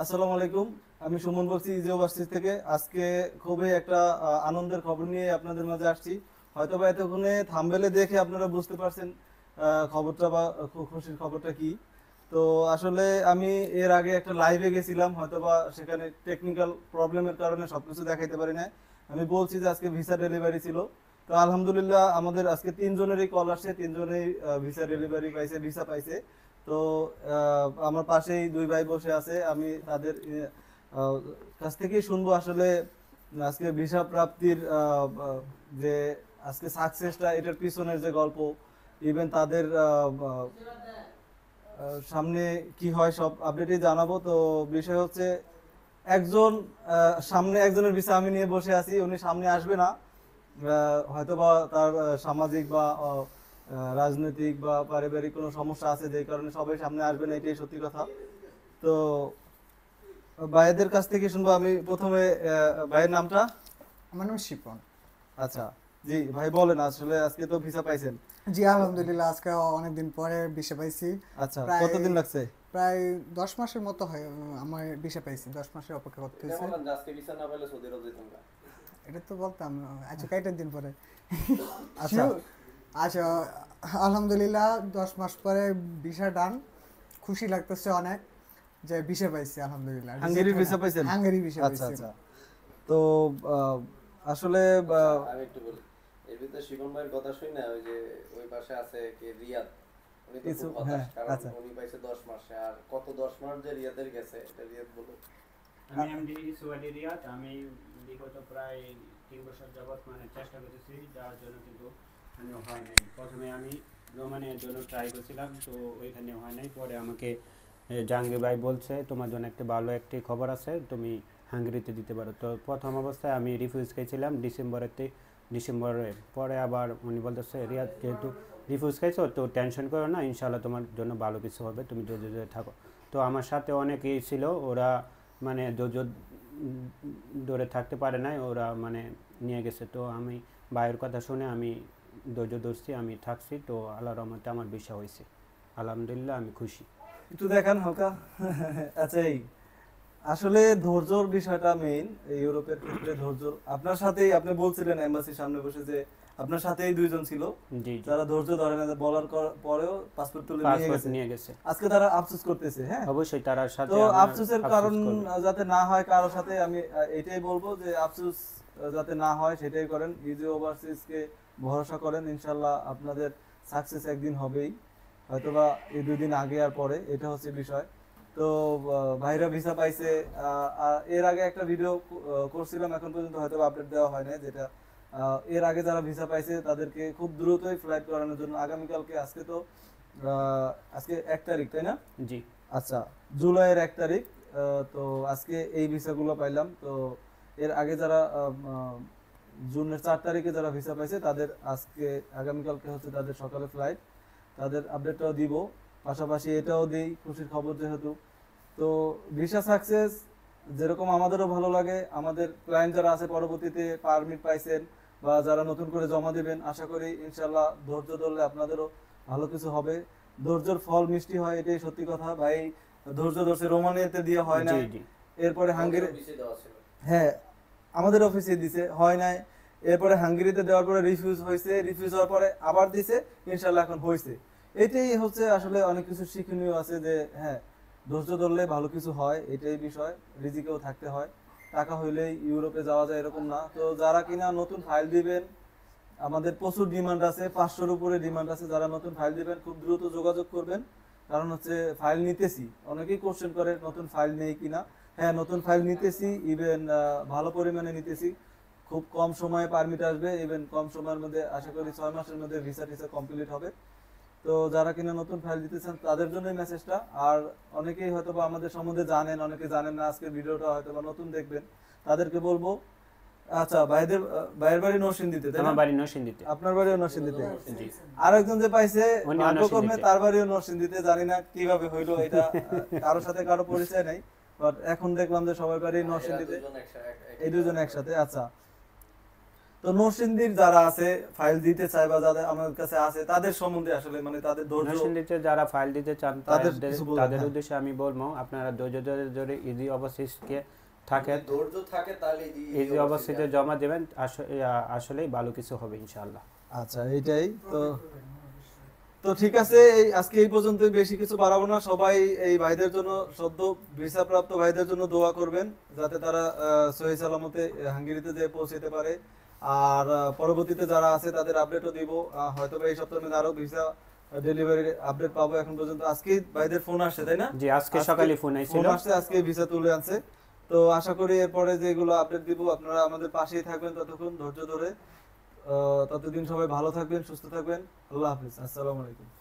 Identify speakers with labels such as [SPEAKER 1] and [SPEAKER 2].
[SPEAKER 1] আসসালামু আলাইকুম। আমি সুমন বলছি ইজি ওভারসিজ থেকে। আজকে খুবই একটা আনন্দের খবর নিয়ে আপনাদের মাঝে আসছি। হয়তোবা এতক্ষণে থাম্বনেলে দেখে আপনারা বুঝতে পারছেন খবরটা বা খুশির খবরটা কি। তো আসলে আমি এর আগে একটা লাইভে গেছিলাম, হয়তোবা সেখানে টেকনিক্যাল প্রবলেমের কারণে সবকিছু দেখাইতে পারি না। আমি বলছি যে আজকে ভিসা ডেলিভারি ছিল। তো আলহামদুলিল্লাহ আমাদের আজকে তিনজনেরই কল আসছে, তিনজনেই ভিসা ডেলিভারি পাইছে, ভিসা পাইছে। তো আমার পাশেই দুই ভাই বসে আছে, আমি তাদের আহ, কাছ থেকেই শুনবো আসলে আজকে ভিসা প্রাপ্তির যে আজকে সাকসেসটা, এটার পিছনের যে গল্প, ইভেন তাদের সামনে কি হয় সব আপডেটই জানাবো। তো বিষয় হচ্ছে একজন সামনে একজনের ভিসা আমি নিয়ে বসে আছি, উনি সামনে আসবে না। হয়তোবা তার সামাজিক বা রাজনৈতিক বা পারিবারিক কোনো সমস্যা আছে, যেই কারণে সবাই সামনে আসবে না, এটাই সত্যি কথা। তো ভাইদের কাছ থেকে শুনবো। আমি প্রথমে ভাইয়ের নামটা।
[SPEAKER 2] আমার নাম শিপন।
[SPEAKER 1] আচ্ছা, জি ভাই বলেন, আসলে আজকে তো ভিসা পাইছেন।
[SPEAKER 2] জি আলহামদুলিল্লাহ, আজকে অনেকদিন পরে ভিসা পাইছি।
[SPEAKER 1] আচ্ছা,
[SPEAKER 2] প্রায়
[SPEAKER 1] কতদিন লাগছে?
[SPEAKER 2] প্রায় 10 মাসের মতো হয় আমার ভিসা পাইছি। 10 মাসের অপেক্ষা করতে হয়েছে।
[SPEAKER 3] বললাম যে আজকে ভিসা না পেলে সৌদি আরব যেতাম না।
[SPEAKER 2] এটা তো বলতাম আচ্ছা কয়টা দিন পরে।
[SPEAKER 1] আচ্ছা,
[SPEAKER 2] আচ্ছা, আলহামদুলিল্লাহ 10 মাস পরে ভিসা ডান। খুশি লাগতেছে অনেক যে ভিসা পাইছি আলহামদুলিল্লাহ।
[SPEAKER 1] হাঙ্গেরির ভিসা পাইছেন?
[SPEAKER 2] হাঙ্গেরি ভিসা
[SPEAKER 1] আচ্ছা
[SPEAKER 2] পাইছি।
[SPEAKER 1] আচ্ছা। তো আহ, আসলে
[SPEAKER 3] আচ্ছা, আমি একটু বলি। এর ভিতরে শিবন ভাইয়ের কথা শুই না, ওই যে ওই পাশে আছে কি রিয়াদ, উনি তো
[SPEAKER 1] কিছু,
[SPEAKER 3] খুব
[SPEAKER 1] হ্যাঁ,
[SPEAKER 3] হতাশ, কারণ
[SPEAKER 1] আচ্ছা।
[SPEAKER 3] উনি পাইছে 10 মাসে। আর কত 10 মাস যে রিয়াদের গেছে, এটা রিয়াদ বলো।
[SPEAKER 4] আমি এমডি সুয়াদি রিয়াদ। আমি বিগত প্রায় 3 বছর যাবৎ চেষ্টা করতেছি যাওয়ার জন্য, কিন্তু হয় নাই। প্রথমে আমি রোমানিয়ার জন্য ট্রাই করছিলাম, তো ওইখানে হয় নাই। পরে আমাকে জাহাঙ্গীর ভাই বলছে তোমার জন্য একটা ভালো একটি খবর আছে, তুমি হাঙ্গেরিতে দিতে পারো। তো প্রথম অবস্থায় আমি রিফিউজ খেয়েছিলাম ডিসেম্বরের পরে আবার উনি বলতেছে রিয়াদ যেহেতু রিফিউজ খাইছো তো টেনশন করো না, ইনশাল্লাহ তোমার জন্য ভালো কিছু হবে, তুমি ধৈর্য থাকো। তো আমার সাথে অনেকেই ছিল, ওরা ধৈর্য ধরে থাকতে পারে নাই, ওরা নিয়ে গেছে। তো আমি ভাইয়ের কথা শুনে আমি ধৈর্য ধরছি, আমি থাকছি। তো আল্লাহর রহমতে আমার বিষয় হয়েছে, আলহামদুলিল্লাহ আমি খুশি।
[SPEAKER 1] একটু দেখান হালকা। আচ্ছা, এই আসলে ধৈর্যর বিষয়টা মেইন ইউরোপের ক্ষেত্রে। ধৈর্য আপনার সাথেই, আপনি বলছিলেন এম্বাসির সামনে বসে যে আপনার সাথেই দুইজন ছিল
[SPEAKER 4] জি জি,
[SPEAKER 1] যারা ধৈর্য ধরে না, বলার পরেও পাসপোর্ট তুলে নিয়ে
[SPEAKER 4] পাসপোর্ট
[SPEAKER 1] গেছে।
[SPEAKER 4] নিয়ে গেছে।
[SPEAKER 1] আজকে তারা আফসোস করতেছে। হ্যাঁ,
[SPEAKER 4] অবশ্যই তার সাথে
[SPEAKER 1] তো
[SPEAKER 4] আমার
[SPEAKER 1] আফসোসের
[SPEAKER 4] আফসোস
[SPEAKER 1] কারণ
[SPEAKER 4] করবে।
[SPEAKER 1] যাতে না হয় কারোর সাথে, আমি এটাই বলবো যে আফসোস যাতে না হয় সেটাই করেন। ইজি ওভারসিজকে ভরসা করেন, ইনশাল্লাহ আপনাদের সাকসেস একদিন হবেই, হয়তোবা এই 2 দিন আগে আর পরে, এটা হচ্ছে বিষয়। তো ভাইরা ভিসা পাইছে। এর আগে একটা ভিডিও করছিলাম, এখন পর্যন্ত হয়তো আপডেট দেওয়া হয় না, যেটা এর আগে যারা ভিসা পাইছে তাদেরকে খুব দ্রুতই ফ্লাইট করানোর জন্য আগামীকালকে, আজকে তো আজকে 1 তারিখ, তাই না?
[SPEAKER 4] জি
[SPEAKER 1] আচ্ছা, জুলাইয়ের 1 তারিখ। তো আজকে এই ভিসাগুলো পাইলাম। তো এর আগে যারা জুনের 4 তারিখে যারা ভিসা পাইছে তাদের আজকে আগামীকালকে হচ্ছে তাদের সকালে ফ্লাইট, তাদের আপডেটটাও দিব। পাশাপাশি এটাও দিই, খুশির খবর যেহেতু। তো ভিসা সাকসেস যেরকম আমাদেরও ভালো লাগে, আমাদের ক্লায়েন্ট যারা আছে পরবর্তীতে পারমিট পাইছেন বা যারা নতুন করে জমা দিবেন, আশা করি ইনশাল্লাহ ধৈর্য ধরলে আপনাদেরও ভালো কিছু হবে। ধৈর্যের ফল মিষ্টি হয়, এটাই সত্যি কথা। ভাই ধৈর্য ধরছে, রোমানিয়াতে দিয়ে হয়
[SPEAKER 4] জি
[SPEAKER 1] নাই,
[SPEAKER 4] জি,
[SPEAKER 1] এরপরে হাঙ্গেরি,
[SPEAKER 3] আমাদের অফিসে দেওয়া ছিল।
[SPEAKER 1] হ্যাঁ আমাদের অফিসে দিছে, হয় নাই। এরপরে হাঙ্গেরিতে দেওয়ার পরে রিফিউজ হয়েছে, রিফিউজ হওয়ার পরে আবার দিছে, ইনশাল্লাহ এখন হয়েছে। এটাই হচ্ছে আসলে অনেক কিছু শিক্ষণীয় আছে যে হ্যাঁ, ধৈর্য ধরলে ভালো কিছু হয়, এটাই বিষয়। রিজিকেও থাকতে হয়, টাকা হইলেই ইউরোপে যাওয়া যায় এরকম না। তো যারা কিনা নতুন ফাইল দিবেন, আমাদের প্রচুর ডিমান্ড আছে, 500-র উপরে ডিমান্ড আছে। যারা নতুন ফাইল দিবেন খুব দ্রুত যোগাযোগ করবেন, কারণ হচ্ছে ফাইল নিতেছি। অনেকেই কোশ্চেন করে নতুন ফাইল নেই কিনা। হ্যাঁ, নতুন ফাইল নিতেছি, ইভেন ভালো পরিমাণে নিতেছি। খুব কম সময়ে পারমিট আসবে, ইভেন কম সময়ের মধ্যে, আশা করি 6 মাসের মধ্যে ভিসা টিসা কমপ্লিট হবে। তো যারা কিনা নতুন ফাইল দিতেছেন তাদের জন্য মেসেজটা। আর অনেকেই হয়তো বা আমাদের সম্বন্ধে জানেন, অনেকে জানেন না, আজকের ভিডিওটা হয়তো বা নতুন দেখবেন, তাদেরকে বলবো। আচ্ছা, ভাইয়ের বাড়ি নরসিংদীতে, তাই না?
[SPEAKER 4] আমার বাড়ি নরসিংদীতে।
[SPEAKER 1] আপনার বাড়িও নরসিংদীতে।
[SPEAKER 4] জি,
[SPEAKER 1] আরেকজন যে পাইছে
[SPEAKER 4] উনিও
[SPEAKER 1] ভাগ্যক্রমে,
[SPEAKER 4] নরসিংদীতে।
[SPEAKER 1] তার বাড়িও নরসিংদীতে। জানি না কিভাবে হইলো এটা, কারোর সাথে কারো পরিচয় নাই, বাট এখন দেখলাম যে সবার বাড়ি
[SPEAKER 3] এরা
[SPEAKER 1] নরসিংদীতে।
[SPEAKER 3] দুজন একসাথে
[SPEAKER 1] এই দুজন একসাথে। আচ্ছা, তো নরসিংদীর যারা আছে ফাইল দিতে চায় বা যাদের আমার কাছে আছে তাদের সম্বন্ধে আসলে মানে তাদের ধৈর্য
[SPEAKER 4] নরসিংদীতে যারা ফাইল দিতে চান
[SPEAKER 1] তাদের
[SPEAKER 4] তাদের
[SPEAKER 1] কিছু বলবেন,
[SPEAKER 4] তাদের
[SPEAKER 1] হ্যাঁ।
[SPEAKER 4] উদ্দেশ্যে আমি বলবো আপনারা ধৈর্য ধরে ধরে ইজি ওভারসিজকে থাকে
[SPEAKER 3] যদি ধৈর্য থাকে তাহলে
[SPEAKER 4] ইজি ওভারসিজে জমা দেবেন, আসলেই ভালো কিছু হবে ইনশাআল্লাহ।
[SPEAKER 1] আচ্ছা এইটাই তো। তো ঠিক আছে, এই আজকে এই পর্যন্ত, বেশি কিছু বাড়াবো না। সবাই এই ভাইদের জন্য, সদ্য ভিসা প্রাপ্ত ভাইদের জন্য দোয়া করবেন যাতে তারা সহি সালামতে হাঙ্গেরিতে যেয়ে পৌঁছাতে পারে। আর পরবর্তীতে যারা আছে তাদের আপডেটও দিব, হয়তো বা এই সপ্তাহের মধ্যে আরো ভিসা ডেলিভারি আপডেট পাবো। এখন পর্যন্ত আজকে ভাইদের ফোন আসছে, তাই না?
[SPEAKER 4] জি, আজকে সকালে ফোন আইছিল।
[SPEAKER 1] আসছে, আজকে ভিসা তুলে আনছে। তো আশা করি এরপরে যেগুলো আপডেট দিব আপনারা আমাদের পাশেই থাকবেন ততক্ষণ ধৈর্য ধরে। ততদিন সবাই ভালো থাকবেন, সুস্থ থাকবেন। আল্লাহ হাফিজ, আসসালামু আলাইকুম।